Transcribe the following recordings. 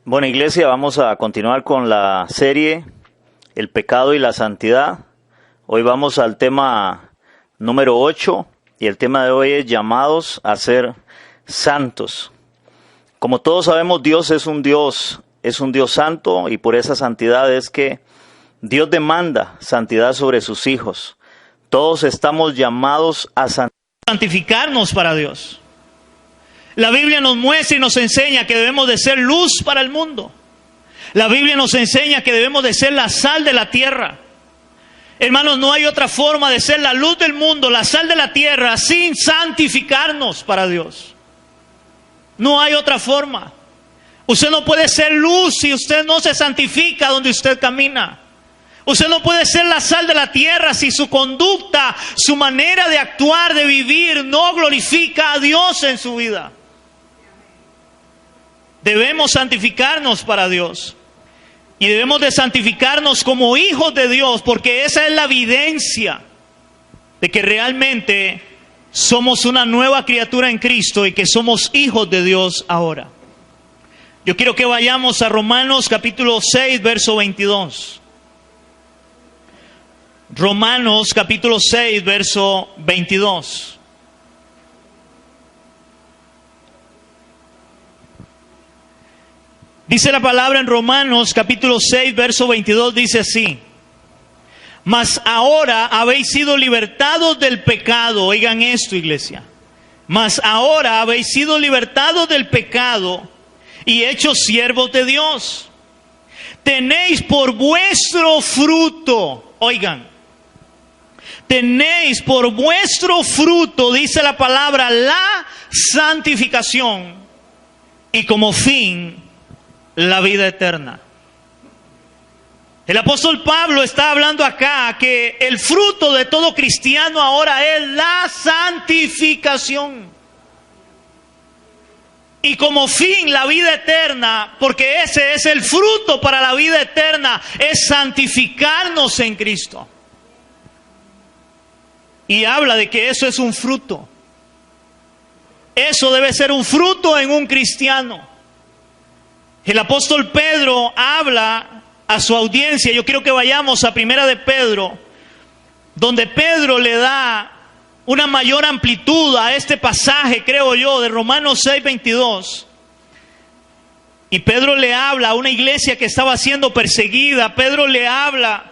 Bueno, iglesia, vamos a continuar con la serie El pecado y la santidad. Hoy vamos al tema número 8 y el tema de hoy es llamados a ser santos. Como todos sabemos, Dios es un Dios santo, y por esa santidad es que Dios demanda santidad sobre sus hijos. Todos estamos llamados a santificarnos para Dios. La Biblia nos muestra y nos enseña que debemos de ser luz para el mundo. La Biblia nos enseña que debemos de ser la sal de la tierra. Hermanos, no hay otra forma de ser la luz del mundo, la sal de la tierra, sin santificarnos para Dios. No hay otra forma. Usted no puede ser luz si usted no se santifica donde usted camina. Usted no puede ser la sal de la tierra si su conducta, su manera de actuar, de vivir, no glorifica a Dios en su vida. Debemos santificarnos para Dios. Y debemos de santificarnos como hijos de Dios, porque esa es la evidencia de que realmente somos una nueva criatura en Cristo y que somos hijos de Dios ahora. Yo quiero que vayamos a Romanos capítulo 6, verso 22. Romanos capítulo 6, verso 22. Dice la palabra en Romanos capítulo 6, verso 22, dice así: mas ahora habéis sido libertados del pecado. Oigan esto, iglesia. Mas ahora habéis sido libertados del pecado y hechos siervos de Dios. Tenéis por vuestro fruto, oigan, tenéis por vuestro fruto, dice la palabra, la santificación, y como fin la vida eterna. El apóstol Pablo está hablando acá que el fruto de todo cristiano ahora es la santificación. Y como fin la vida eterna, porque ese es el fruto para la vida eterna, es santificarnos en Cristo. Y habla de que eso es un fruto. Eso debe ser un fruto en un cristiano. El apóstol Pedro habla a su audiencia. Yo quiero que vayamos a Primera de Pedro, donde Pedro le da una mayor amplitud a este pasaje, creo yo, de Romanos 6, 22. Y Pedro le habla a una iglesia que estaba siendo perseguida. Pedro le habla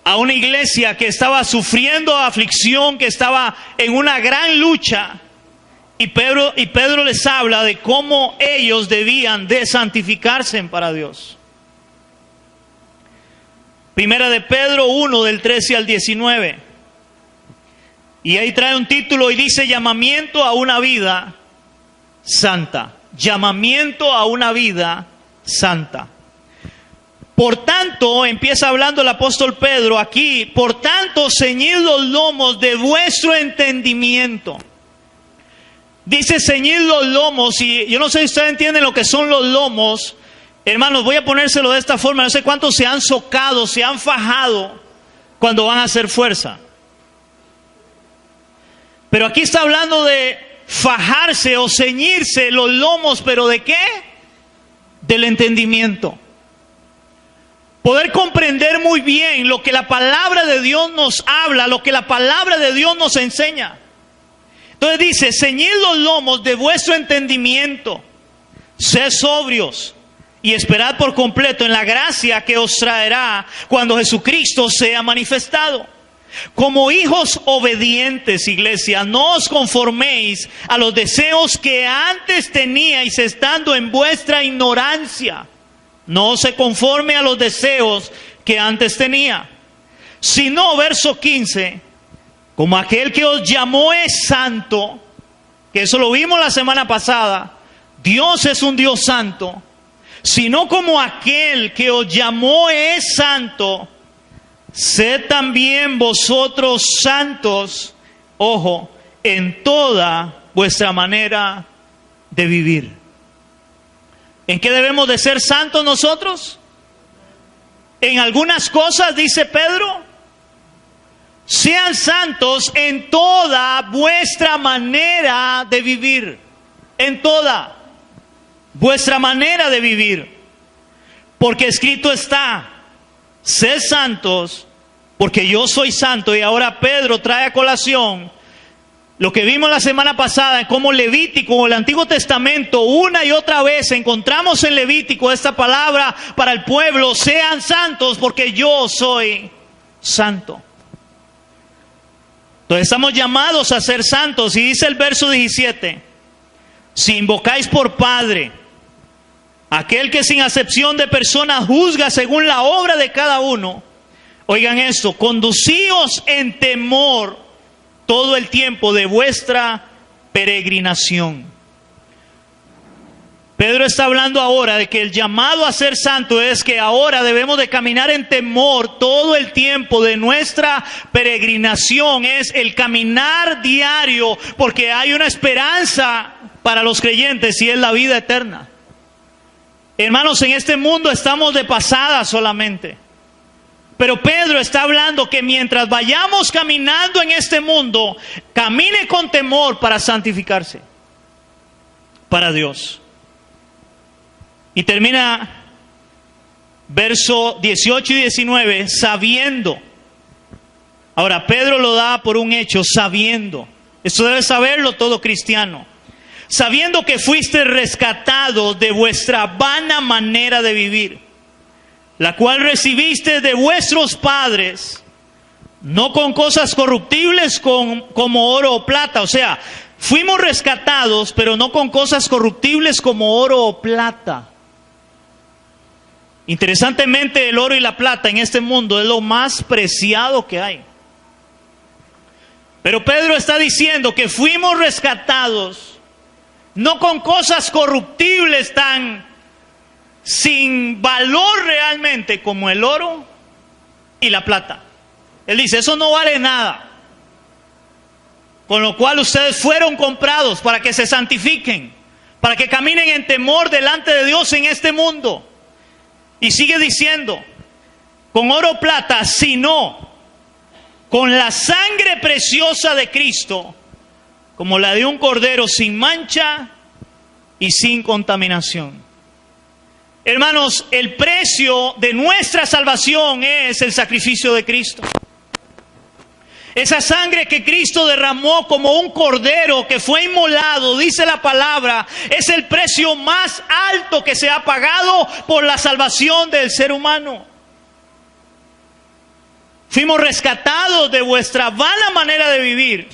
a una iglesia que estaba sufriendo aflicción, que estaba en una gran lucha. Y Pedro les habla de cómo ellos debían de santificarse para Dios. Primera de Pedro 1, del 13 al 19. Y ahí trae un título y dice: llamamiento a una vida santa. Llamamiento a una vida santa. Por tanto, empieza hablando el apóstol Pedro aquí: por tanto, ceñid los lomos de vuestro entendimiento. Dice ceñid los lomos, y yo no sé si ustedes entienden lo que son los lomos. Hermanos, voy a ponérselo de esta forma. No sé cuántos se han socado, se han fajado cuando van a hacer fuerza. Pero aquí está hablando de fajarse o ceñirse los lomos, ¿pero de qué? Del entendimiento. Poder comprender muy bien lo que la palabra de Dios nos habla, lo que la palabra de Dios nos enseña. Entonces dice: ceñid los lomos de vuestro entendimiento, sed sobrios y esperad por completo en la gracia que os traerá cuando Jesucristo sea manifestado. Como hijos obedientes, iglesia, no os conforméis a los deseos que antes teníais estando en vuestra ignorancia. No se conforme a los deseos que antes tenía, sino, verso 15, como aquel que os llamó es santo, que eso lo vimos la semana pasada. Dios es un Dios santo. Sino como aquel que os llamó es santo, sed también vosotros santos, ojo, en toda vuestra manera de vivir. ¿En qué debemos de ser santos nosotros? En algunas cosas, dice Pedro: sean santos en toda vuestra manera de vivir. En toda. vuestra manera de vivir. Porque escrito está, sed santos, porque yo soy santo. Y ahora Pedro trae a colación lo que vimos la semana pasada, como Levítico, el Antiguo Testamento, una y otra vez encontramos en Levítico esta palabra para el pueblo: sean santos porque yo soy santo. Entonces estamos llamados a ser santos. Y dice el verso 17, si invocáis por Padre aquel que sin acepción de personas juzga según la obra de cada uno, oigan esto, conducíos en temor todo el tiempo de vuestra peregrinación. Pedro está hablando ahora de que el llamado a ser santo es que ahora debemos de caminar en temor todo el tiempo de nuestra peregrinación. Es el caminar diario, porque hay una esperanza para los creyentes y es la vida eterna. Hermanos, en este mundo estamos de pasada solamente. Pero Pedro está hablando que mientras vayamos caminando en este mundo, camine con temor para santificarse para Dios. Y termina verso 18 y 19, sabiendo. Ahora, Pedro lo da por un hecho, sabiendo. Esto debe saberlo todo cristiano. Sabiendo que fuiste rescatados de vuestra vana manera de vivir, la cual recibiste de vuestros padres, no con cosas corruptibles como oro o plata. O sea, fuimos rescatados, pero no con cosas corruptibles como oro o plata. Interesantemente, el oro y la plata en este mundo es lo más preciado que hay. Pero Pedro está diciendo que fuimos rescatados no con cosas corruptibles tan sin valor realmente como el oro y la plata. Él dice, eso no vale nada. Con lo cual ustedes fueron comprados para que se santifiquen, para que caminen en temor delante de Dios en este mundo. Y sigue diciendo, con oro o plata, sino con la sangre preciosa de Cristo, como la de un cordero sin mancha y sin contaminación. Hermanos, el precio de nuestra salvación es el sacrificio de Cristo. Esa sangre que Cristo derramó como un cordero que fue inmolado, dice la palabra, es el precio más alto que se ha pagado por la salvación del ser humano. Fuimos rescatados de vuestra vana manera de vivir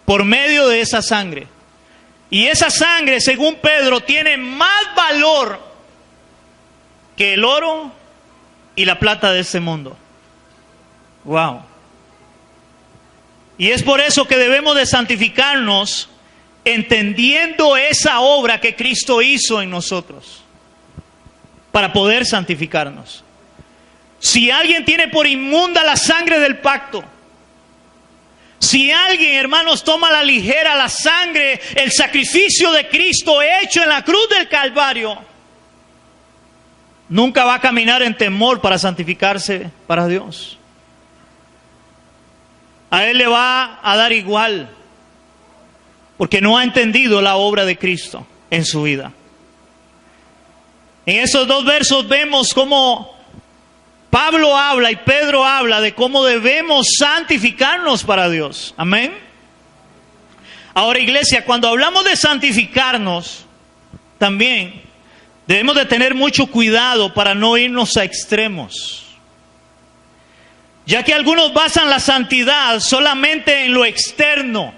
por medio de esa sangre. Y esa sangre, según Pedro, tiene más valor que el oro y la plata de este mundo. Wow. Y es por eso que debemos de santificarnos, entendiendo esa obra que Cristo hizo en nosotros, para poder santificarnos. Si alguien tiene por inmunda la sangre del pacto, si alguien, hermanos, toma a la ligera la sangre, el sacrificio de Cristo hecho en la cruz del Calvario, nunca va a caminar en temor para santificarse para Dios. A él le va a dar igual, porque no ha entendido la obra de Cristo en su vida. En esos dos versos vemos cómo Pablo habla y Pedro habla de cómo debemos santificarnos para Dios. Amén. Ahora, iglesia, cuando hablamos de santificarnos, también debemos de tener mucho cuidado para no irnos a extremos. Ya que algunos basan la santidad solamente en lo externo.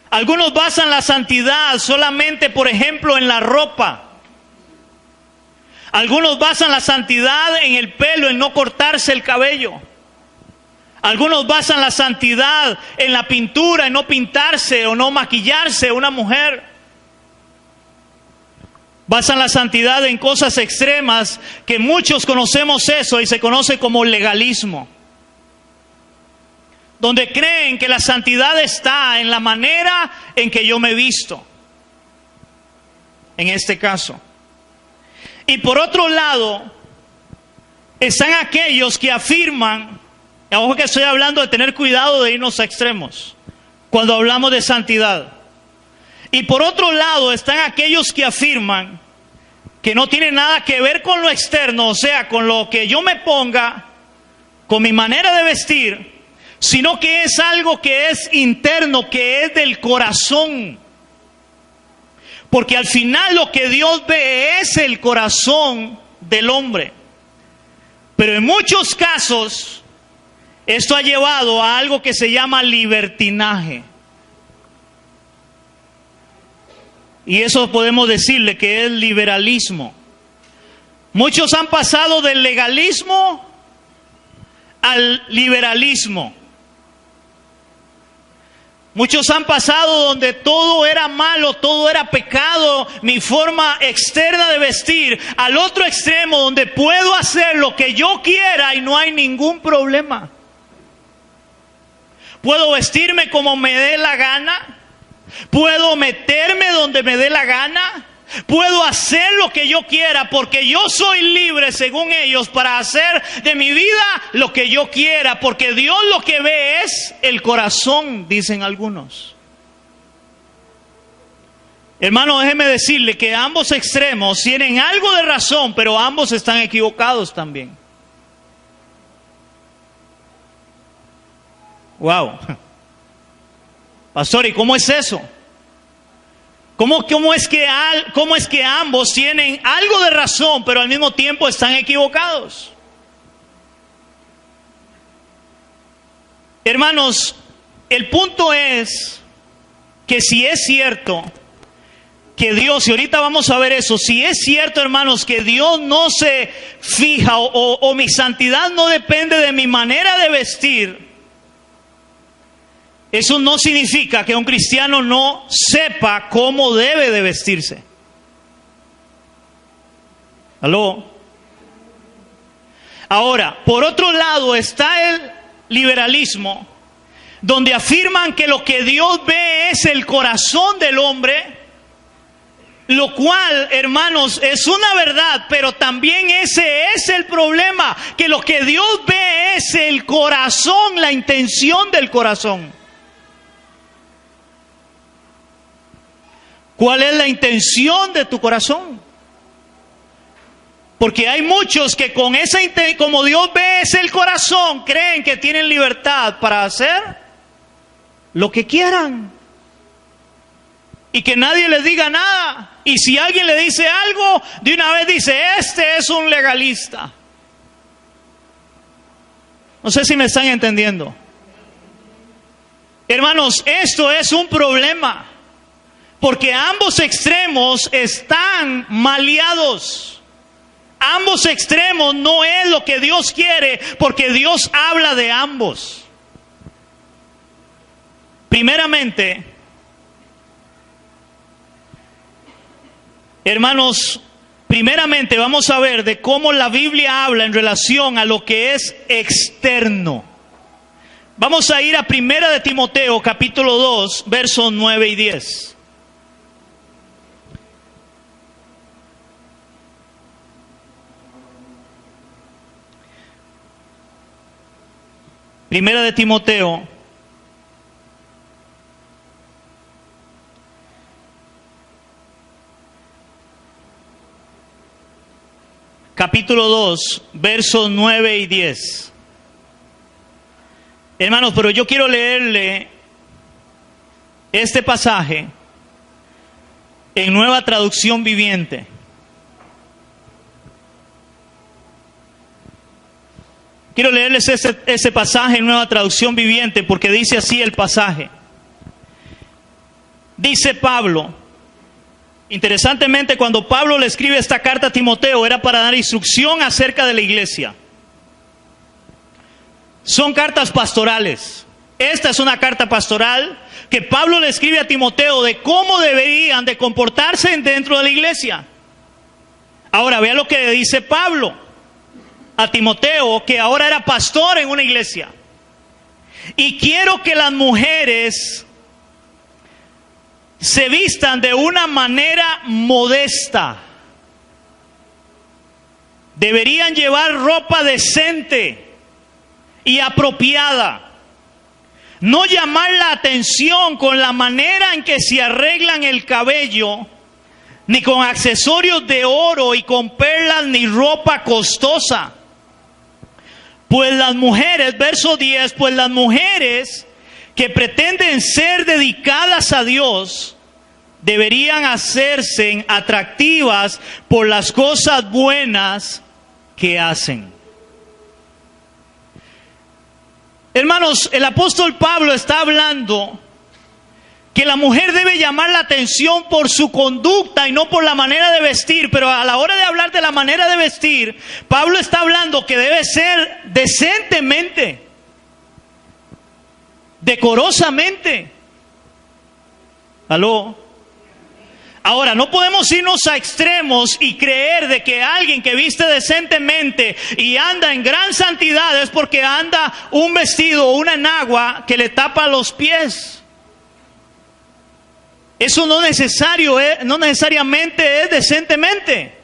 Algunos basan la santidad solamente, por ejemplo, en la ropa. Algunos basan la santidad en el pelo, en no cortarse el cabello. Algunos basan la santidad en la pintura, en no pintarse o no maquillarse una mujer. Basan la santidad en cosas extremas que muchos conocemos eso y se conoce como legalismo. Donde creen que la santidad está en la manera en que yo me visto. En este caso. Y por otro lado, están aquellos que afirman, ojo que estoy hablando de tener cuidado de irnos a extremos, cuando hablamos de santidad. Y por otro lado están aquellos que afirman que no tiene nada que ver con lo externo, o sea, con lo que yo me ponga, con mi manera de vestir, sino que es algo que es interno, que es del corazón. Porque al final lo que Dios ve es el corazón del hombre. Pero en muchos casos, esto ha llevado a algo que se llama libertinaje. Y eso podemos decirle que es liberalismo. Muchos han pasado del legalismo al liberalismo. Muchos han pasado donde todo era malo, todo era pecado, mi forma externa de vestir, al otro extremo donde puedo hacer lo que yo quiera y no hay ningún problema. Puedo vestirme como me dé la gana, puedo meterme donde me dé la gana, puedo hacer lo que yo quiera porque yo soy libre, según ellos, para hacer de mi vida lo que yo quiera, porque Dios lo que ve es el corazón, dicen algunos. Hermano, déjeme decirle que ambos extremos tienen algo de razón, pero ambos están equivocados también. Wow. Pastor, ¿y cómo es eso? ¿Cómo es que ambos tienen algo de razón, pero al mismo tiempo están equivocados? Hermanos, el punto es que si es cierto que Dios, y ahorita vamos a ver eso, si es cierto, hermanos, que Dios no se fija o mi santidad no depende de mi manera de vestir, eso no significa que un cristiano no sepa cómo debe de vestirse. ¿Aló? Ahora, por otro lado está el liberalismo, donde afirman que lo que Dios ve es el corazón del hombre, lo cual, hermanos, es una verdad, pero también ese es el problema, que lo que Dios ve es el corazón, la intención del corazón. ¿Cuál es la intención de tu corazón? Porque hay muchos que con esa como Dios ve es el corazón, creen que tienen libertad para hacer lo que quieran. Y que nadie les diga nada. Y si alguien le dice algo, de una vez dice, este es un legalista. No sé si me están entendiendo. Hermanos, esto es un problema. Porque ambos extremos están maleados. Ambos extremos no es lo que Dios quiere, porque Dios habla de ambos. Primeramente, hermanos, vamos a ver de cómo la Biblia habla en relación a lo que es externo. Vamos a ir a 1 de Timoteo, capítulo 2, versos 9 y 10. Primera de Timoteo, capítulo 2, versos 9 y 10. Hermanos, pero yo quiero leerle este pasaje en Nueva Traducción Viviente. Quiero leerles ese pasaje en Nueva Traducción Viviente porque dice así el pasaje. Dice Pablo, interesantemente cuando Pablo le escribe esta carta a Timoteo era para dar instrucción acerca de la iglesia. Son cartas pastorales. Esta es una carta pastoral que Pablo le escribe a Timoteo de cómo deberían de comportarse dentro de la iglesia. Ahora vea lo que le dice Pablo a Timoteo, que ahora era pastor en una iglesia. Y quiero que las mujeres se vistan de una manera modesta. Deberían llevar ropa decente y apropiada. no llamar la atención con la manera en que se arreglan el cabello, ni con accesorios de oro y con perlas, ni ropa costosa. Pues las mujeres, verso 10, pues las mujeres que pretenden ser dedicadas a Dios deberían hacerse atractivas por las cosas buenas que hacen. Hermanos, el apóstol Pablo está hablando que la mujer debe llamar la atención por su conducta y no por la manera de vestir, pero a la hora de hablar de la manera de vestir, Pablo está hablando que debe ser decentemente, decorosamente. ¿Aló? Ahora, no podemos irnos a extremos y creer de que alguien que viste decentemente y anda en gran santidad es porque anda un vestido o una enagua que le tapa los pies. Eso no necesariamente es decentemente.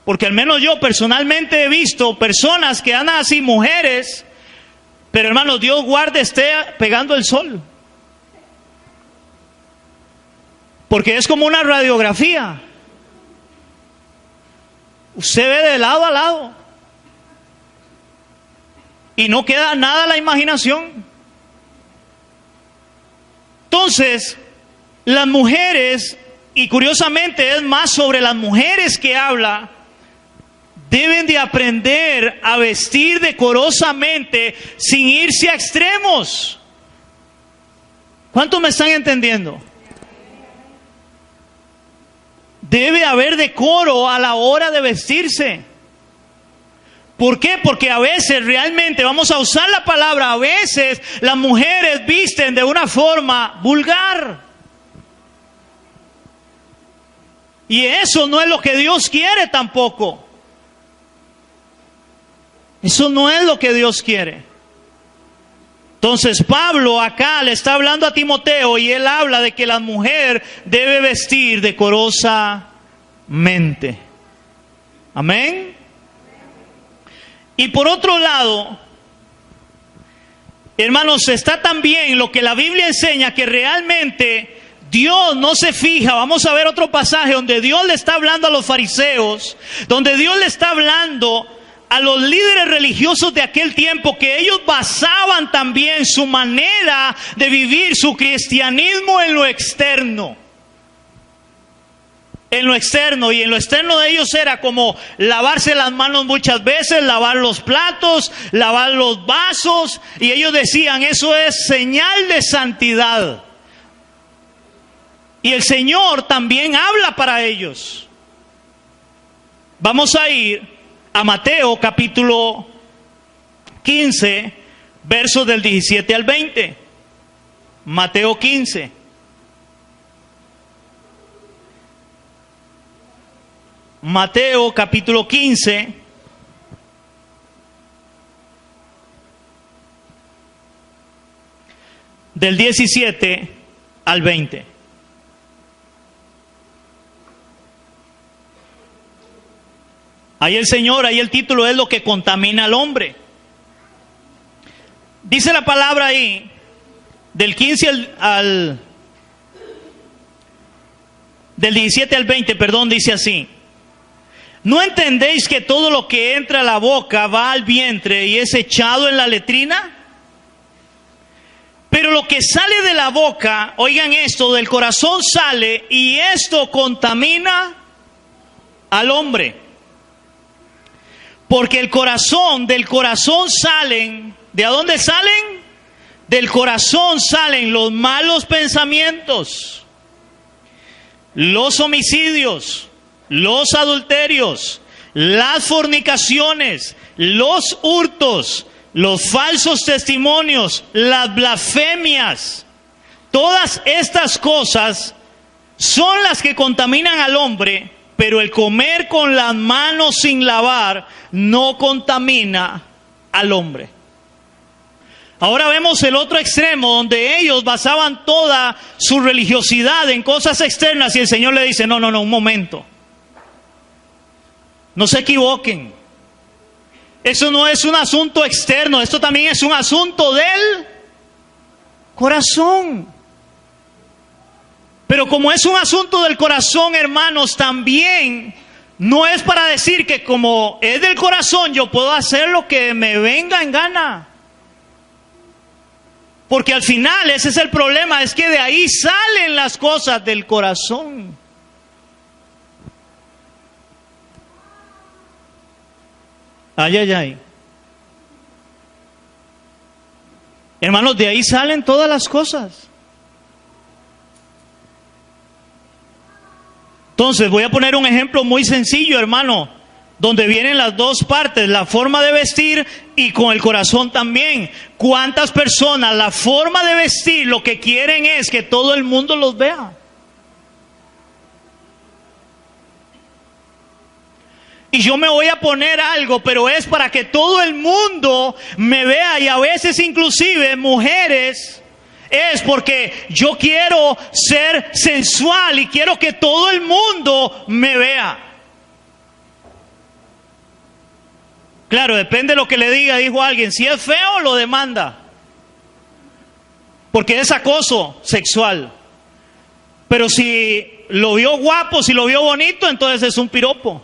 Porque al menos yo personalmente he visto personas que andan así, mujeres, pero hermanos, Dios guarde, esté pegando el sol. Porque es como una radiografía. Usted ve de lado a lado. Y no queda nada a la imaginación. Entonces, las mujeres, y curiosamente es más sobre las mujeres que habla, deben de aprender a vestir decorosamente sin irse a extremos. ¿Cuántos me están entendiendo? Debe haber decoro a la hora de vestirse. ¿Por qué? Porque a veces realmente, vamos a usar la palabra, a veces las mujeres visten de una forma vulgar. Y eso no es lo que Dios quiere tampoco. Eso no es lo que Dios quiere. Entonces Pablo acá le está hablando a Timoteo y él habla de que la mujer debe vestir decorosamente. Amén. Y por otro lado, hermanos, está también lo que la Biblia enseña, que realmente Dios no se fija. Vamos a ver otro pasaje donde Dios le está hablando a los fariseos, donde Dios le está hablando a los líderes religiosos de aquel tiempo, que ellos basaban también su manera de vivir su cristianismo en lo externo. En lo externo, y en lo externo de ellos era como lavarse las manos muchas veces, lavar los platos, lavar los vasos, y ellos decían, eso es señal de santidad. Y el Señor también habla para ellos. Vamos a ir a Mateo capítulo 15, versos del 17 al 20. Mateo 15. Mateo capítulo 15. Del 17 al 20. Ahí el Señor, ahí el título es lo que contamina al hombre. Dice la palabra ahí, del 15 del 17 al 20, perdón, dice así: ¿no entendéis que todo lo que entra a la boca va al vientre y es echado en la letrina? Pero lo que sale de la boca, oigan esto, del corazón sale, y esto contamina al hombre. Porque del corazón salen, ¿de dónde salen? Del corazón salen los malos pensamientos, los homicidios, los adulterios, las fornicaciones, los hurtos, los falsos testimonios, las blasfemias. Todas estas cosas son las que contaminan al hombre, pero el comer con las manos sin lavar no contamina al hombre. Ahora vemos el otro extremo, donde ellos basaban toda su religiosidad en cosas externas, y el Señor le dice, no, un momento. No se equivoquen. Eso no es un asunto externo, esto también es un asunto del corazón. Pero como es un asunto del corazón, hermanos, también no es para decir que como es del corazón yo puedo hacer lo que me venga en gana. Porque al final ese es el problema, es que de ahí salen las cosas del corazón. Ay, ay, ay. Hermanos, de ahí salen todas las cosas. Entonces, voy a poner un ejemplo muy sencillo, hermano, donde vienen las dos partes, la forma de vestir y con el corazón también. ¿Cuántas personas la forma de vestir lo que quieren es que todo el mundo los vea? Y yo me voy a poner algo, pero es para que todo el mundo me vea, y a veces inclusive mujeres, es porque yo quiero ser sensual y quiero que todo el mundo me vea. Claro, depende de lo que le diga, dijo alguien. Si es feo, lo demanda, porque es acoso sexual. Pero si lo vio guapo, si lo vio bonito, entonces es un piropo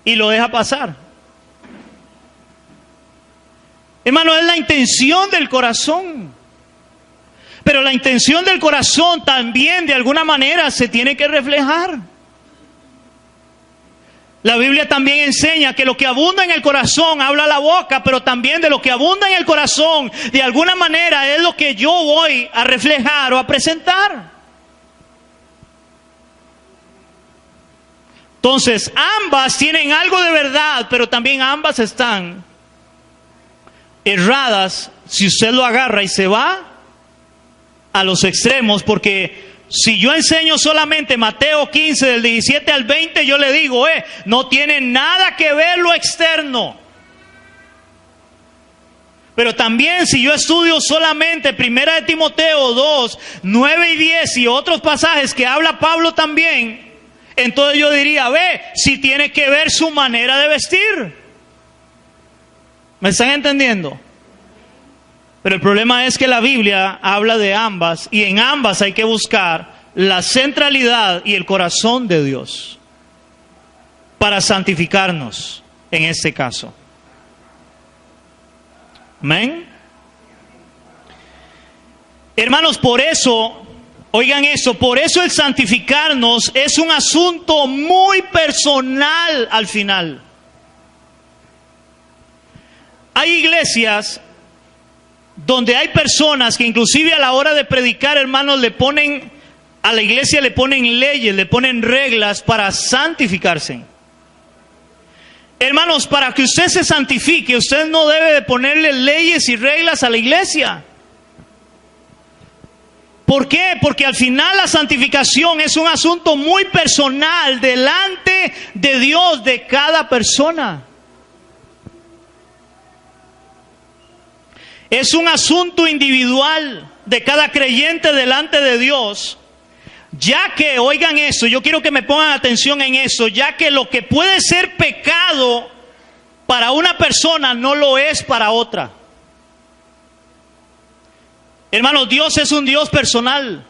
y lo deja pasar. Hermano, es la intención del corazón. Pero la intención del corazón también de alguna manera se tiene que reflejar. La Biblia también enseña que lo que abunda en el corazón habla la boca, pero también de lo que abunda en el corazón de alguna manera es lo que yo voy a reflejar o a presentar. Entonces, ambas tienen algo de verdad, pero también ambas están erradas si usted lo agarra y se va a los extremos. Porque si yo enseño solamente Mateo 15 del 17 al 20, yo le digo, no tiene nada que ver lo externo. Pero también si yo estudio solamente 1 de Timoteo 2, 9 y 10 y otros pasajes que habla Pablo también, entonces yo diría, si tiene que ver su manera de vestir. ¿Me están entendiendo? Pero el problema es que la Biblia habla de ambas, y en ambas hay que buscar la centralidad y el corazón de Dios para santificarnos en este caso. Amén. Hermanos, por eso, oigan eso, por eso el santificarnos es un asunto muy personal al final. Hay iglesias donde hay personas que inclusive a la hora de predicar, hermanos, a la iglesia le ponen leyes, le ponen reglas para santificarse. Hermanos, para que usted se santifique, usted no debe de ponerle leyes y reglas a la iglesia. ¿Por qué? Porque al final la santificación es un asunto muy personal delante de Dios de cada persona. Es un asunto individual de cada creyente delante de Dios, ya que, oigan eso, yo quiero que me pongan atención en eso, ya que lo que puede ser pecado para una persona no lo es para otra. Hermanos, Dios es un Dios personal.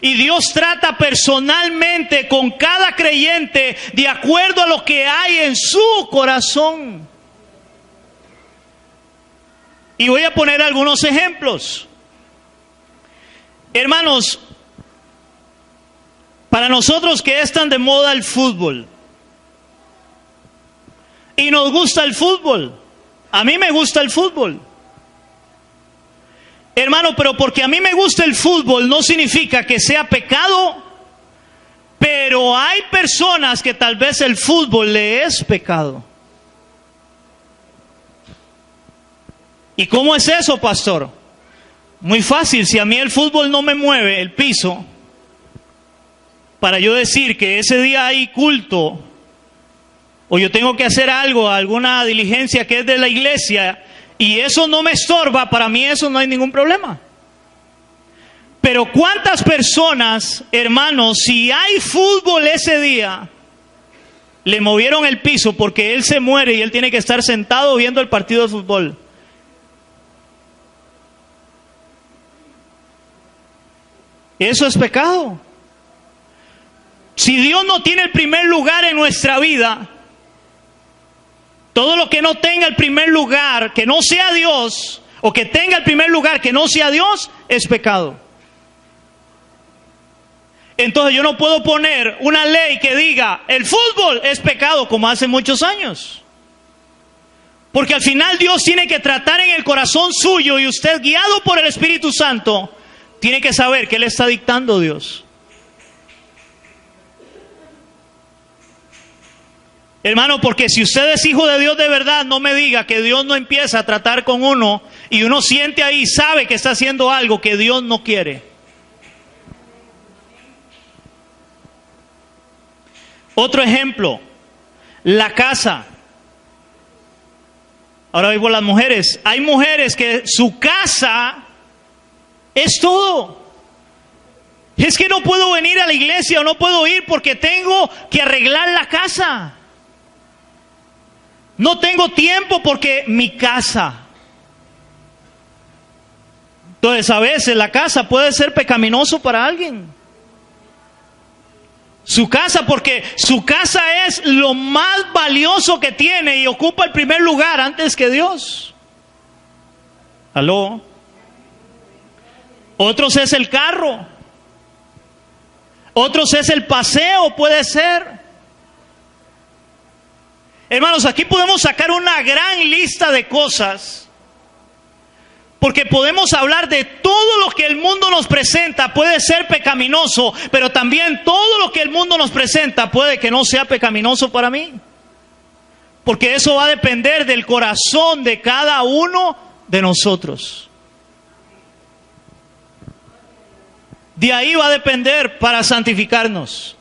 Y Dios trata personalmente con cada creyente de acuerdo a lo que hay en su corazón. Y voy a poner algunos ejemplos. Hermanos, para nosotros que es tan de moda el fútbol, y nos gusta el fútbol, a mí me gusta el fútbol. Hermano, pero porque a mí me gusta el fútbol no significa que sea pecado, pero hay personas que tal vez el fútbol le es pecado. ¿Y cómo es eso, pastor? Muy fácil. Si a mí el fútbol no me mueve el piso, para yo decir que ese día hay culto, o yo tengo que hacer algo, alguna diligencia que es de la iglesia, y eso no me estorba, para mí eso no hay ningún problema. Pero ¿cuántas personas, hermanos, si hay fútbol ese día, le movieron el piso porque él se muere y él tiene que estar sentado viendo el partido de fútbol? Eso es pecado. Si Dios no tiene el primer lugar en nuestra vida, todo lo que no tenga el primer lugar, que no sea Dios, o que tenga el primer lugar que no sea Dios, es pecado. Entonces yo no puedo poner una ley que diga, el fútbol es pecado, como hace muchos años. Porque al final Dios tiene que tratar en el corazón suyo, y usted, guiado por el Espíritu Santo, tiene que saber qué le está dictando Dios. Hermano, porque si usted es hijo de Dios de verdad, no me diga que Dios no empieza a tratar con uno y uno siente ahí, sabe que está haciendo algo que Dios no quiere. Otro ejemplo, la casa. Ahora voy por las mujeres. Hay mujeres que su casa es todo. Es que no puedo venir a la iglesia o no puedo ir porque tengo que arreglar la casa. No tengo tiempo porque mi casa. Entonces a veces la casa puede ser pecaminoso para alguien. Su casa, porque su casa es lo más valioso que tiene y ocupa el primer lugar antes que Dios. ¿Aló? Otros es el carro. Otros es el paseo, puede ser. Hermanos, aquí podemos sacar una gran lista de cosas, porque podemos hablar de todo lo que el mundo nos presenta, puede ser pecaminoso, pero también todo lo que el mundo nos presenta puede que no sea pecaminoso para mí, porque eso va a depender del corazón de cada uno de nosotros. De ahí va a depender para santificarnos.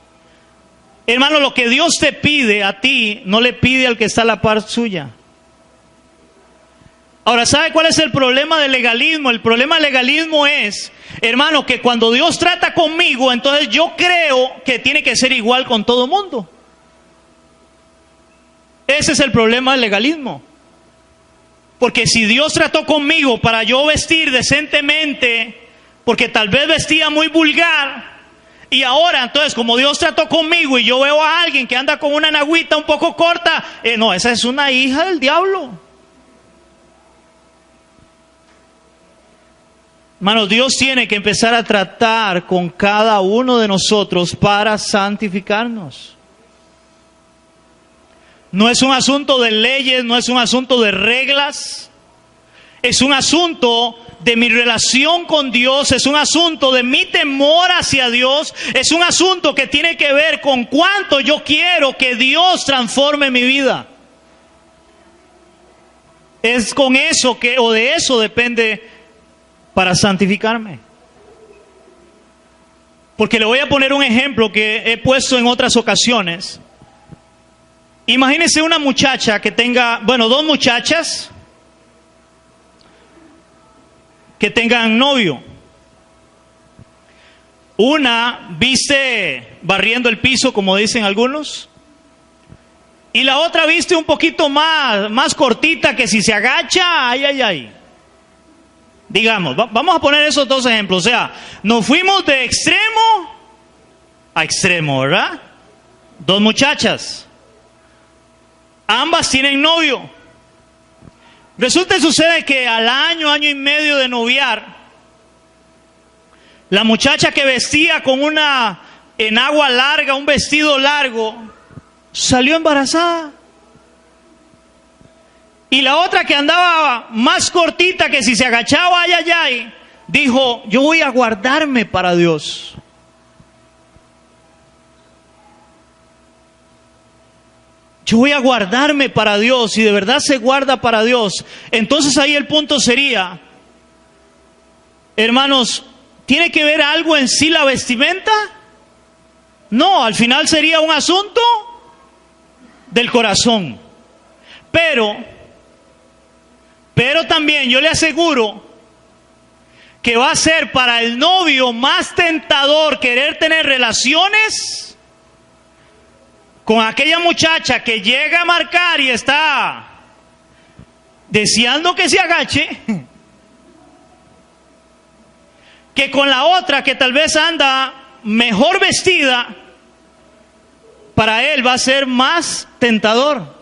Hermano, lo que Dios te pide a ti, no le pide al que está a la par suya. Ahora, ¿sabe cuál es el problema del legalismo? El problema del legalismo es, hermano, que cuando Dios trata conmigo, entonces yo creo que tiene que ser igual con todo mundo. Ese es el problema del legalismo. Porque si Dios trató conmigo para yo vestir decentemente, porque tal vez vestía muy vulgar, y ahora, entonces, como Dios trató conmigo y yo veo a alguien que anda con una nagüita un poco corta, no, esa es una hija del diablo. Hermanos, Dios tiene que empezar a tratar con cada uno de nosotros para santificarnos. No es un asunto de leyes, no es un asunto de reglas, es un asunto de mi relación con Dios, es un asunto de mi temor hacia Dios, es un asunto que tiene que ver con cuánto yo quiero que Dios transforme mi vida. Es con eso que, o de eso depende para santificarme. Porque le voy a poner un ejemplo que he puesto en otras ocasiones. Imagínese una muchacha que tenga, dos muchachas que tengan novio. Una viste barriendo el piso, como dicen algunos, y la otra viste un poquito más cortita, que si se agacha, ay. Digamos, vamos a poner esos dos ejemplos. O sea, nos fuimos de extremo a extremo, ¿verdad? Dos muchachas. Ambas tienen novio. Resulta y sucede que al año y medio de noviar, la muchacha que vestía con una enagua larga, un vestido largo, salió embarazada. Y la otra que andaba más cortita, que si se agachaba, ay, dijo, yo voy a guardarme para Dios. Yo voy a guardarme para Dios, y de verdad se guarda para Dios. Entonces ahí el punto sería, hermanos, ¿tiene que ver algo en sí la vestimenta? No, al final sería un asunto del corazón. Pero también yo le aseguro que va a ser para el novio más tentador querer tener relaciones con aquella muchacha que llega a marcar y está deseando que se agache, que con la otra que tal vez anda mejor vestida, para él va a ser más tentador.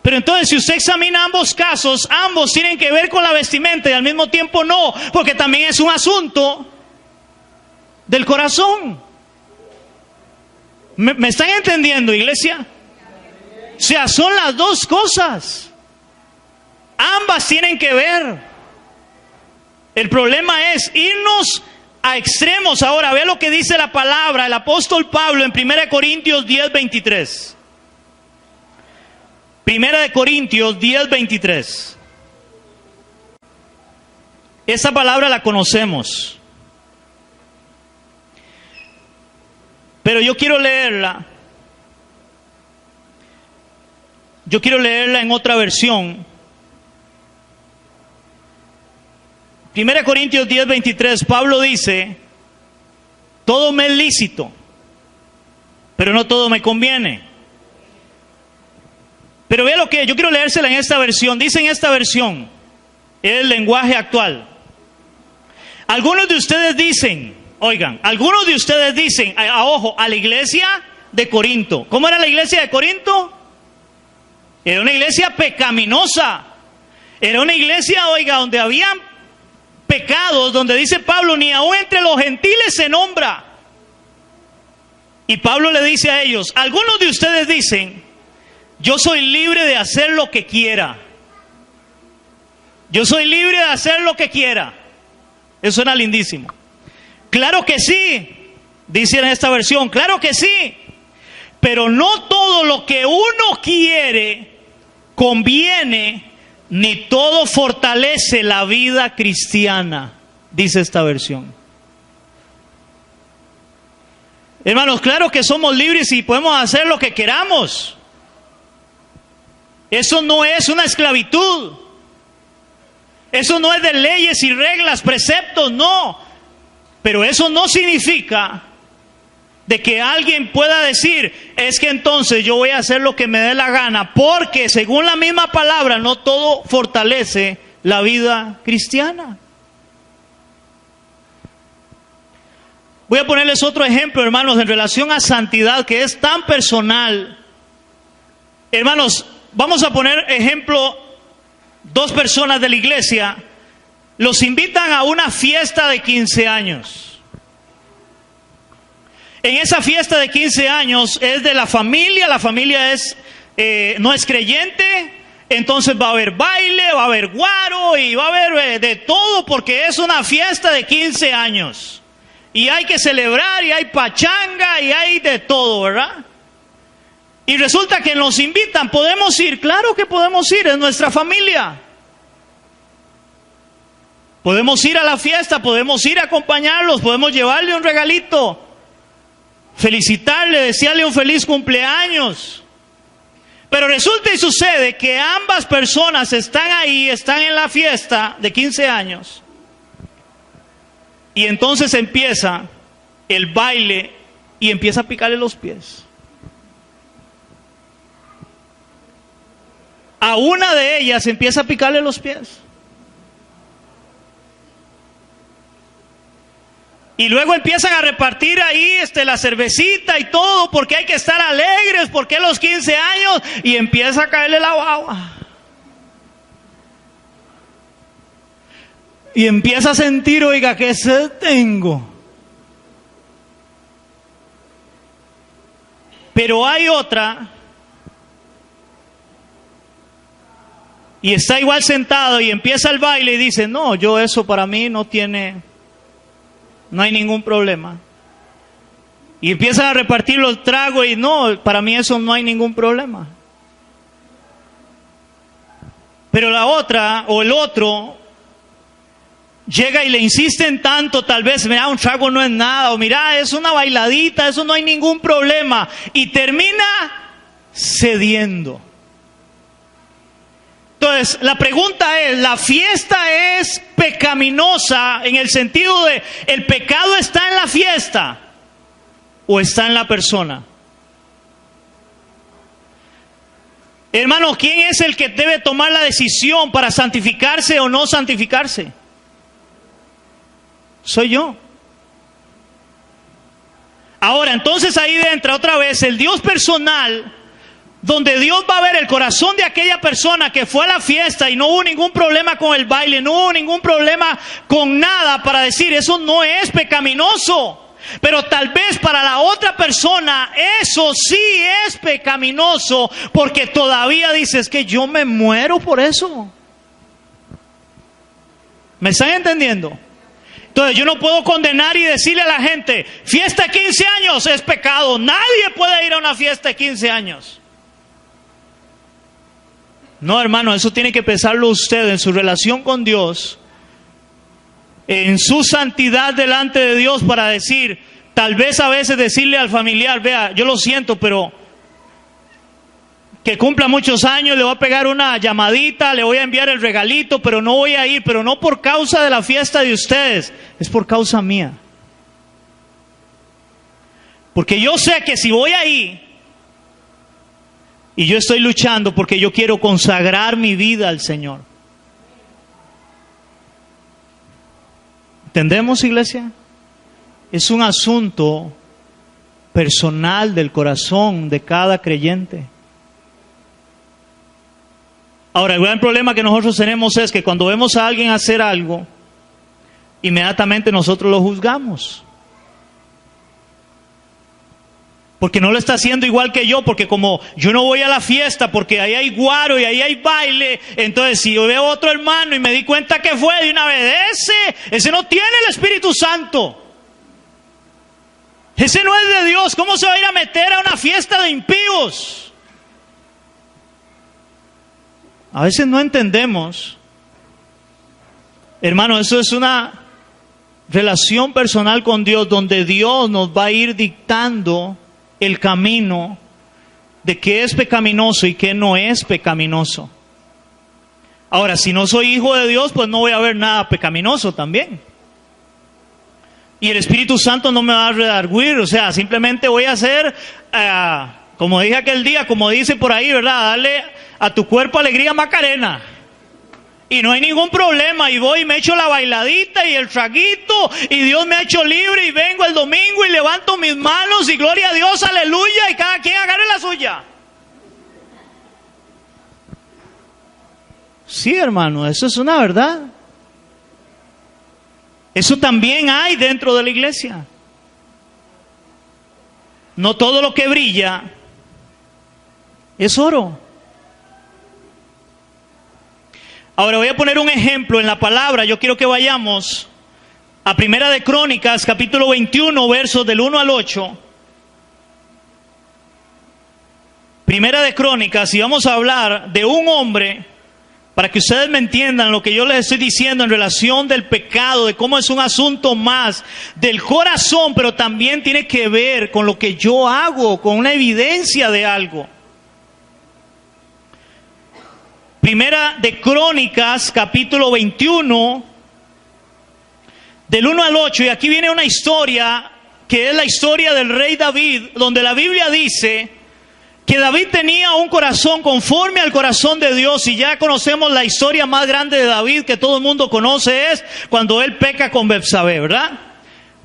Pero entonces, si usted examina ambos casos, ambos tienen que ver con la vestimenta y al mismo tiempo no, porque también es un asunto del corazón. ¿Me están entendiendo, iglesia? O sea, son las dos cosas. Ambas tienen que ver. El problema es irnos a extremos. Ahora, vea lo que dice la palabra, el apóstol Pablo en 1 Corintios 10:23. 1 Corintios 10:23. Esa palabra la conocemos, pero yo quiero leerla. Yo quiero leerla en otra versión. 1 Corintios 10:23, Pablo dice: todo me es lícito, pero no todo me conviene. Pero vea lo que yo quiero leérsela en esta versión. Dice en esta versión, el lenguaje actual. Algunos de ustedes dicen, oigan, algunos de ustedes dicen, ojo, a la iglesia de Corinto. ¿Cómo era la iglesia de Corinto? Era una iglesia pecaminosa. Era una iglesia, oiga, donde habían pecados, donde dice Pablo, ni aún entre los gentiles se nombra. Y Pablo le dice a ellos, algunos de ustedes dicen, yo soy libre de hacer lo que quiera. Yo soy libre de hacer lo que quiera. Eso suena lindísimo. Claro que sí, dice en esta versión, claro que sí. Pero no todo lo que uno quiere conviene, ni todo fortalece la vida cristiana, dice esta versión. Hermanos, claro que somos libres y podemos hacer lo que queramos. Eso no es una esclavitud. Eso no es de leyes y reglas, preceptos, no. Pero eso no significa de que alguien pueda decir, es que entonces yo voy a hacer lo que me dé la gana, porque según la misma palabra, no todo fortalece la vida cristiana. Voy a ponerles otro ejemplo, hermanos, en relación a santidad, que es tan personal. Hermanos, vamos a poner ejemplo, dos personas de la iglesia, los invitan a una fiesta de 15 años. En esa fiesta de 15 años es de la familia es, no es creyente, entonces va a haber baile, va a haber guaro y va a haber de todo, porque es una fiesta de 15 años. Y hay que celebrar y hay pachanga y hay de todo, ¿verdad? Y resulta que nos invitan, ¿podemos ir? Claro que podemos ir, es nuestra familia. Podemos ir a la fiesta, podemos ir a acompañarlos, podemos llevarle un regalito, felicitarle, desearle un feliz cumpleaños. Pero resulta y sucede que ambas personas están ahí, están en la fiesta de 15 años. Y entonces empieza el baile y empieza a picarle los pies. A una de ellas empieza a picarle los pies. Y luego empiezan a repartir ahí la cervecita y todo, porque hay que estar alegres, porque los 15 años, y empieza a caerle la baba. Y empieza a sentir, oiga, ¿qué sed tengo? Pero hay otra, y está igual sentado, y empieza el baile y dice, no, yo eso para mí no hay ningún problema. Y empiezan a repartir los tragos y no, para mí eso no hay ningún problema. Pero la otra o el otro llega y le insisten tanto, tal vez, mira, un trago no es nada, o mira, es una bailadita, eso no hay ningún problema. Y termina cediendo. Entonces, la pregunta es, ¿la fiesta es pecaminosa en el sentido de el pecado está en la fiesta o está en la persona? Hermano, ¿quién es el que debe tomar la decisión para santificarse o no santificarse? soy yo. Ahora, entonces ahí entra otra vez el Dios personal, donde Dios va a ver el corazón de aquella persona que fue a la fiesta y no hubo ningún problema con el baile, no hubo ningún problema con nada, para decir, eso no es pecaminoso. Pero tal vez para la otra persona eso sí es pecaminoso, porque todavía dices que yo me muero por eso. ¿Me están entendiendo? Entonces yo no puedo condenar y decirle a la gente, fiesta de 15 años es pecado. Nadie puede ir a una fiesta de 15 años. No, hermano, eso tiene que pensarlo usted en su relación con Dios, en su santidad delante de Dios, para decir, tal vez a veces decirle al familiar, vea, yo lo siento, pero que cumpla muchos años, le voy a pegar una llamadita, le voy a enviar el regalito, pero no voy a ir, pero no por causa de la fiesta de ustedes, es por causa mía. Porque yo sé que si voy ahí, y yo estoy luchando porque yo quiero consagrar mi vida al Señor. ¿Entendemos, iglesia? Es un asunto personal del corazón de cada creyente. Ahora, el gran problema que nosotros tenemos es que cuando vemos a alguien hacer algo, inmediatamente nosotros lo juzgamos. Porque no lo está haciendo igual que yo, porque como yo no voy a la fiesta, porque ahí hay guaro y ahí hay baile, entonces si yo veo a otro hermano y me di cuenta que fue de una vez, ese no tiene el Espíritu Santo. Ese no es de Dios. ¿Cómo se va a ir a meter a una fiesta de impíos? A veces no entendemos. Hermano, eso es una relación personal con Dios, donde Dios nos va a ir dictando el camino de qué es pecaminoso y qué no es pecaminoso. Ahora, si no soy hijo de Dios, pues no voy a ver nada pecaminoso también. Y el Espíritu Santo no me va a redarguir, o sea, simplemente voy a hacer, como dije aquel día, como dice por ahí, ¿verdad? Darle a tu cuerpo alegría Macarena. Y no hay ningún problema, y voy y me echo la bailadita y el traguito, y Dios me ha hecho libre, y vengo el domingo y levanto mis manos, y gloria a Dios, aleluya, y cada quien agarre la suya. Sí, hermano, eso es una verdad. Eso también hay dentro de la iglesia. No todo lo que brilla es oro. Ahora voy a poner un ejemplo en la palabra. Yo quiero que vayamos a Primera de Crónicas, capítulo 21, versos del 1 al 8. Primera de Crónicas, y vamos a hablar de un hombre, para que ustedes me entiendan lo que yo les estoy diciendo en relación del pecado, de cómo es un asunto más del corazón, pero también tiene que ver con lo que yo hago, con una evidencia de algo. Primera de Crónicas, capítulo 21, del 1 al 8, y aquí viene una historia que es la historia del rey David, donde la Biblia dice que David tenía un corazón conforme al corazón de Dios, y ya conocemos la historia más grande de David que todo el mundo conoce, es cuando él peca con Betsabé, ¿verdad?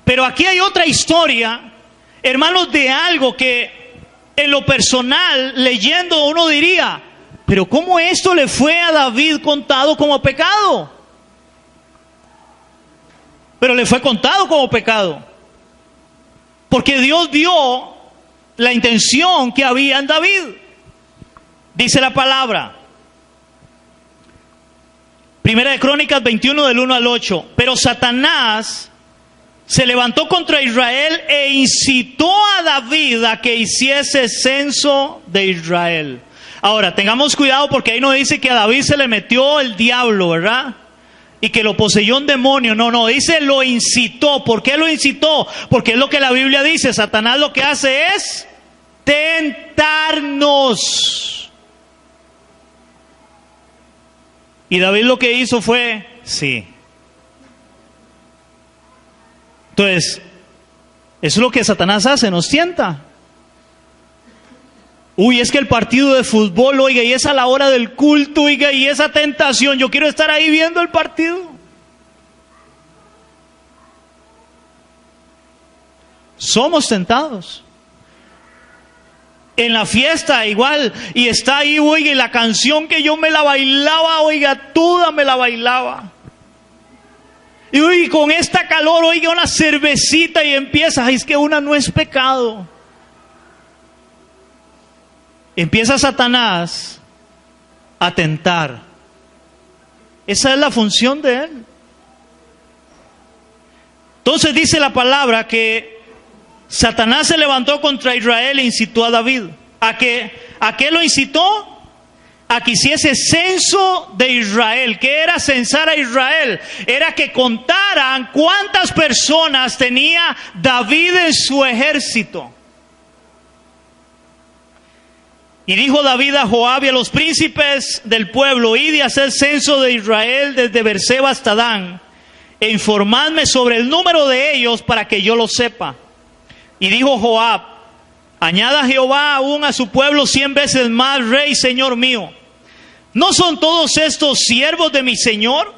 Pero aquí hay otra historia, hermanos, de algo que en lo personal, leyendo, uno diría, pero ¿cómo esto le fue a David contado como pecado? Pero le fue contado como pecado, porque Dios vio la intención que había en David. Dice la palabra, Primera de Crónicas 21 del 1 al 8, pero Satanás se levantó contra Israel e incitó a David a que hiciese censo de Israel. Ahora, tengamos cuidado, porque ahí no dice que a David se le metió el diablo, ¿verdad? Y que lo poseyó un demonio. No, dice lo incitó. ¿Por qué lo incitó? Porque es lo que la Biblia dice. Satanás lo que hace es tentarnos. Y David lo que hizo fue, sí. Entonces, eso es lo que Satanás hace, nos tienta. Uy, es que el partido de fútbol, oiga, y es a la hora del culto, oiga, y esa tentación, yo quiero estar ahí viendo el partido. Somos tentados. En la fiesta igual, y está ahí, oiga, y la canción que yo me la bailaba, oiga, toda me la bailaba. Y oiga, con esta calor, oiga, una cervecita y empieza, ay, es que una no es pecado. Empieza Satanás a tentar. Esa es la función de él. Entonces dice la palabra que Satanás se levantó contra Israel e incitó a David. ¿A qué lo incitó? A que hiciese censo de Israel. ¿Qué era censar a Israel? Era que contaran cuántas personas tenía David en su ejército. Y dijo David a Joab y a los príncipes del pueblo: id y haced censo de Israel desde Beerseba hasta Dan, e informadme sobre el número de ellos para que yo lo sepa. Y dijo Joab: añada Jehová aún a su pueblo 100 veces más, rey, señor mío. ¿No son todos estos siervos de mi señor?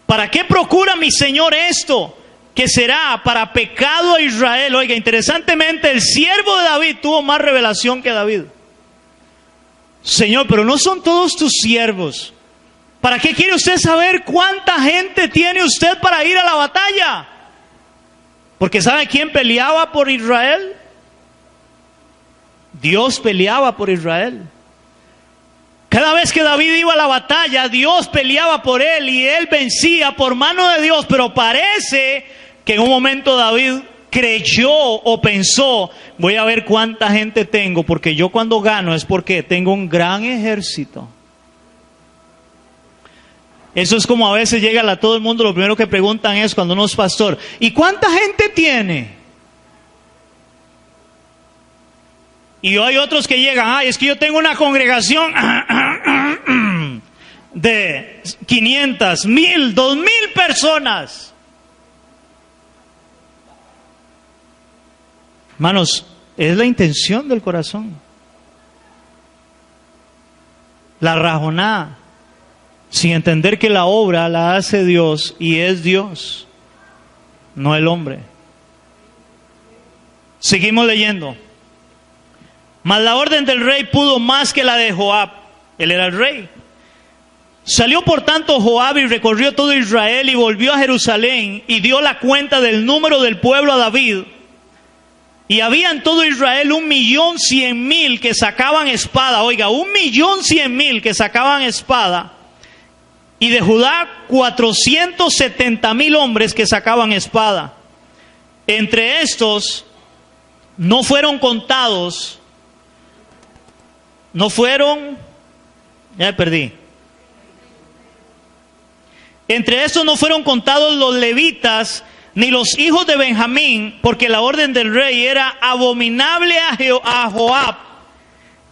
¿Para qué procura mi señor esto? Que será para pecado a Israel. Oiga, interesantemente, el siervo de David tuvo más revelación que David. Señor, pero no son todos tus siervos. ¿Para qué quiere usted saber cuánta gente tiene usted para ir a la batalla? Porque ¿sabe quién peleaba por Israel? Dios peleaba por Israel. Cada vez que David iba a la batalla, Dios peleaba por él y él vencía por mano de Dios. Pero parece que en un momento David creyó o pensó: voy a ver cuánta gente tengo, porque yo cuando gano es porque tengo un gran ejército. Eso es como a veces llega a todo el mundo, lo primero que preguntan es cuando uno es pastor: ¿y cuánta gente tiene? Y hay otros que llegan: ay, es que yo tengo una congregación de 500, 1000, 2000 personas. Hermanos, es la intención del corazón. La rajonada, sin entender que la obra la hace Dios y es Dios, no el hombre. Seguimos leyendo. Mas la orden del rey pudo más que la de Joab. Él era el rey. Salió por tanto Joab y recorrió todo Israel y volvió a Jerusalén y dio la cuenta del número del pueblo a David. Y había en todo Israel 1.100.000 que sacaban espada. Oiga, 1.100.000 que sacaban espada. Y de Judá 470.000 hombres que sacaban espada. Entre estos no fueron contados. Entre estos no fueron contados los levitas ni los hijos de Benjamín, porque la orden del rey era abominable a Joab.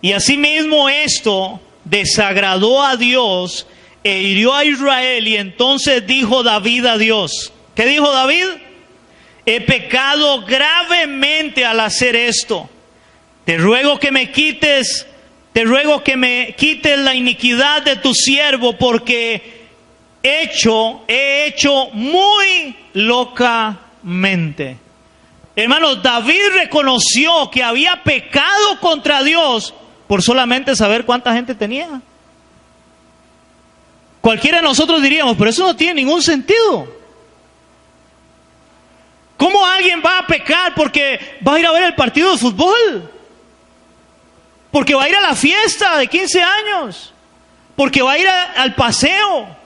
Y asimismo esto desagradó a Dios e hirió a Israel. Y entonces dijo David a Dios. ¿Qué dijo David? He pecado gravemente al hacer esto. Te ruego que me quites la iniquidad de tu siervo, porque he hecho muy locamente. Hermanos, David reconoció que había pecado contra Dios por solamente saber cuánta gente tenía. Cualquiera de nosotros diríamos: pero eso no tiene ningún sentido. ¿Cómo alguien va a pecar porque va a ir a ver el partido de fútbol? Porque va a ir a la fiesta de 15 años. Porque va a ir al paseo.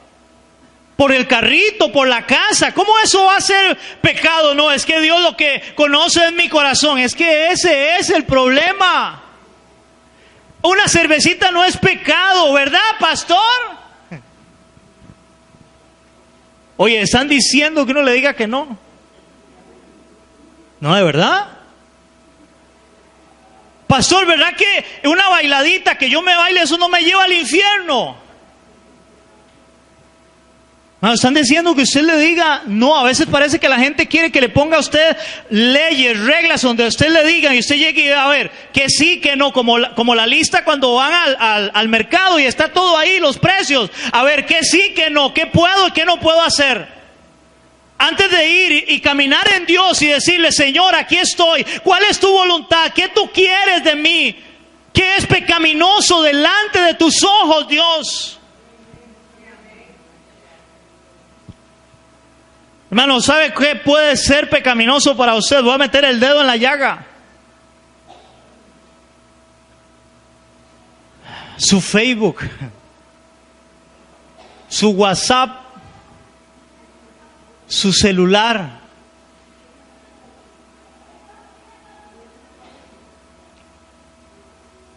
Por el carrito, por la casa. ¿Cómo eso va a ser pecado? No, es que Dios lo que conoce en mi corazón. Es que ese es el problema. Una cervecita no es pecado, ¿verdad, pastor? Oye, están diciendo que uno le diga que no. No, ¿de verdad? Pastor, ¿verdad que una bailadita, que yo me baile, eso no me lleva al infierno? No, están diciendo que usted le diga no. A veces parece que la gente quiere que le ponga a usted leyes, reglas, donde usted le diga y usted llegue y a ver que sí, que no, como la lista cuando van al mercado y está todo ahí, los precios. A ver, que sí, que no, qué puedo y qué no puedo hacer. Antes de ir y caminar en Dios y decirle, Señor, aquí estoy. ¿Cuál es tu voluntad? ¿Qué tú quieres de mí? ¿Qué es pecaminoso delante de tus ojos, Dios? Hermano, ¿sabe qué puede ser pecaminoso para usted? Voy a meter el dedo en la llaga. Su Facebook, su WhatsApp, su celular.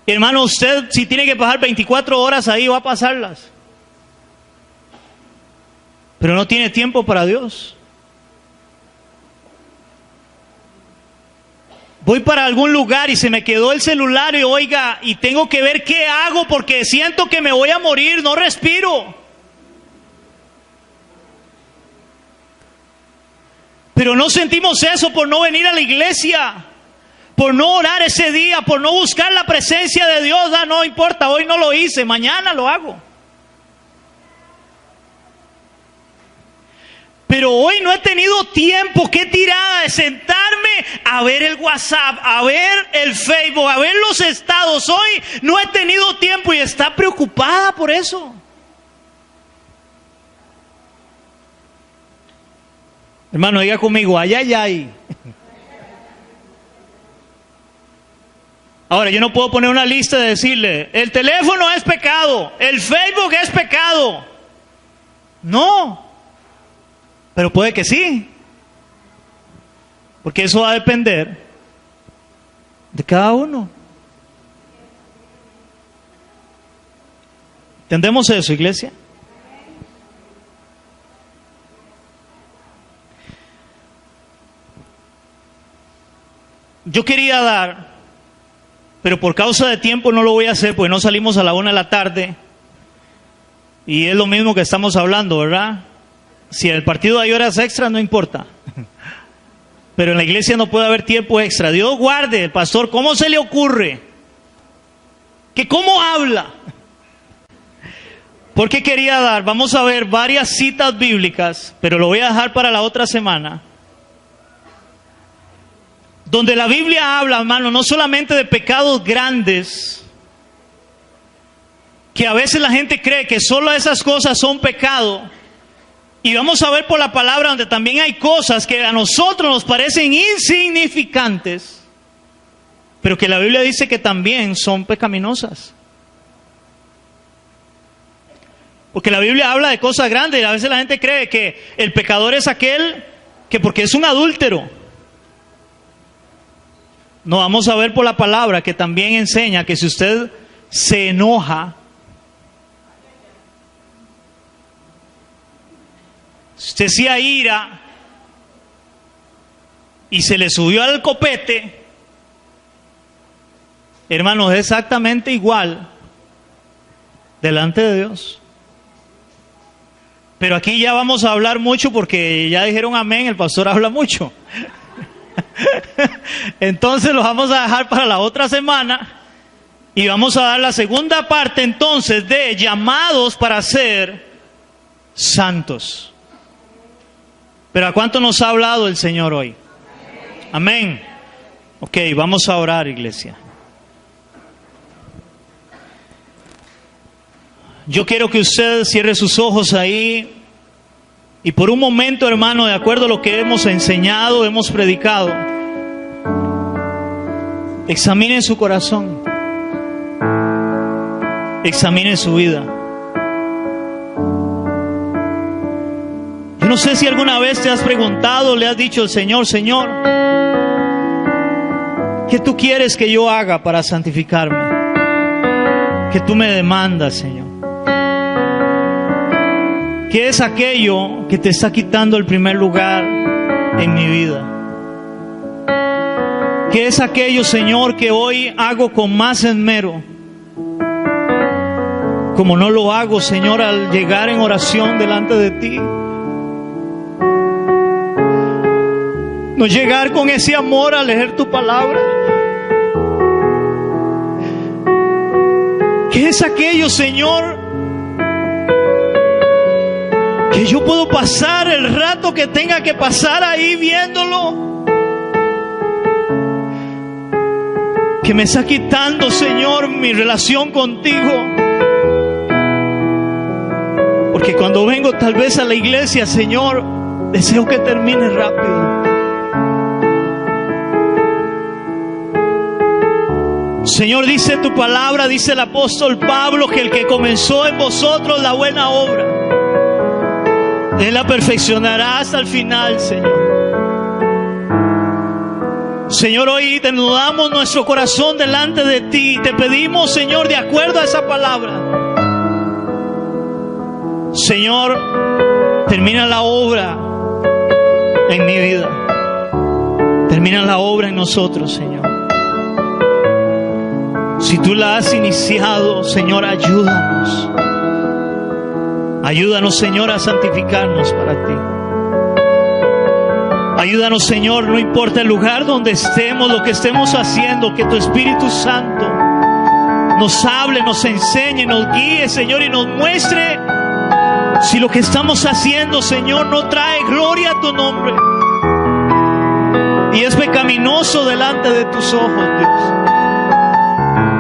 Hermano, usted si tiene que pasar 24 horas ahí, va a pasarlas. Pero no tiene tiempo para Dios. Voy para algún lugar y se me quedó el celular y oiga, y tengo que ver qué hago porque siento que me voy a morir, no respiro. Pero no sentimos eso por no venir a la iglesia, por no orar ese día, por no buscar la presencia de Dios. Ah, no importa, hoy no lo hice, mañana lo hago. Pero hoy no he tenido tiempo, qué tirada de sentarme a ver el WhatsApp, a ver el Facebook, a ver los estados. Hoy no he tenido tiempo y está preocupada por eso. Hermano, diga conmigo, ay, ay, ay. Ahora, yo no puedo poner una lista de decirle, el teléfono es pecado, el Facebook es pecado. No. Pero puede que sí, porque eso va a depender de cada uno. ¿Entendemos eso, iglesia? Yo quería dar, pero por causa de tiempo no lo voy a hacer, porque no salimos a la 1 de la tarde, y es lo mismo que estamos hablando, ¿verdad? Si el partido hay horas extras, no importa. Pero en la iglesia no puede haber tiempo extra. Dios guarde, el pastor, ¿cómo se le ocurre? ¿Que cómo habla? Porque quería dar, vamos a ver varias citas bíblicas, pero lo voy a dejar para la otra semana. Donde la Biblia habla, hermano, no solamente de pecados grandes, que a veces la gente cree que solo esas cosas son pecado. Y vamos a ver por la palabra donde también hay cosas que a nosotros nos parecen insignificantes, pero que la Biblia dice que también son pecaminosas. Porque la Biblia habla de cosas grandes y a veces la gente cree que el pecador es aquel que porque es un adúltero. No, vamos a ver por la palabra que también enseña que si usted se enoja, si usted se aira y se le subió al copete, hermanos, es exactamente igual delante de Dios. Pero aquí ya vamos a hablar mucho porque ya dijeron amén, el pastor habla mucho. Entonces lo vamos a dejar para la otra semana y vamos a dar la segunda parte entonces de llamados para ser santos. Pero ¿a cuánto nos ha hablado el Señor hoy? Amén. Ok, vamos a orar, iglesia. Yo quiero que usted cierre sus ojos ahí y por un momento, hermano, de acuerdo a lo que hemos enseñado, hemos predicado, examine su corazón, examine su vida. Yo no sé si alguna vez te has preguntado, le has dicho al Señor, Señor, ¿qué tú quieres que yo haga para santificarme? ¿Qué tú me demandas, Señor? ¿Qué es aquello que te está quitando el primer lugar en mi vida? ¿Qué es aquello, Señor, que hoy hago con más esmero? Como no lo hago, Señor, al llegar en oración delante de ti. No llegar con ese amor a leer tu palabra. ¿Qué es aquello, Señor, que yo puedo pasar el rato que tenga que pasar ahí viéndolo, que me está quitando, Señor, mi relación contigo. Porque cuando vengo tal vez a la iglesia, Señor, deseo que termine rápido. Señor, dice tu palabra, dice el apóstol Pablo, que el que comenzó en vosotros la buena obra, Él la perfeccionará hasta el final, Señor. Señor, hoy desnudamos nuestro corazón delante de ti y te pedimos, Señor, de acuerdo a esa palabra, Señor, termina la obra en mi vida. Termina la obra en nosotros, Señor. Si tú la has iniciado, Señor, ayúdanos. Ayúdanos, Señor, a santificarnos para ti. Ayúdanos, Señor, no importa el lugar donde estemos, lo que estemos haciendo, que tu Espíritu Santo nos hable, nos enseñe, nos guíe, Señor, y nos muestre si lo que estamos haciendo, Señor, no trae gloria a tu nombre y es pecaminoso delante de tus ojos, Dios.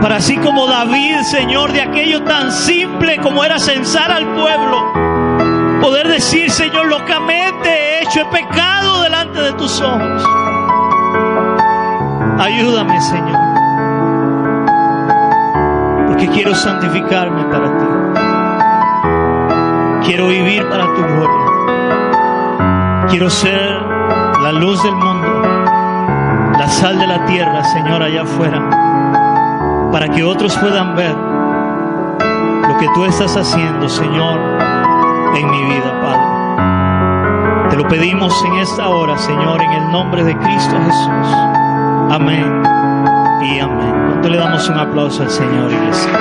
Para así como David, Señor, de aquello tan simple como era censar al pueblo, poder decir, Señor, locamente he hecho, he pecado delante de tus ojos. Ayúdame, Señor, porque quiero santificarme para ti. Quiero vivir para tu gloria. Quiero ser la luz del mundo, la sal de la tierra, Señor, allá afuera, para que otros puedan ver lo que tú estás haciendo, Señor, en mi vida, Padre. Te lo pedimos en esta hora, Señor, en el nombre de Cristo Jesús. Amén y amén. ¿Cuánto le damos un aplauso al Señor, iglesia?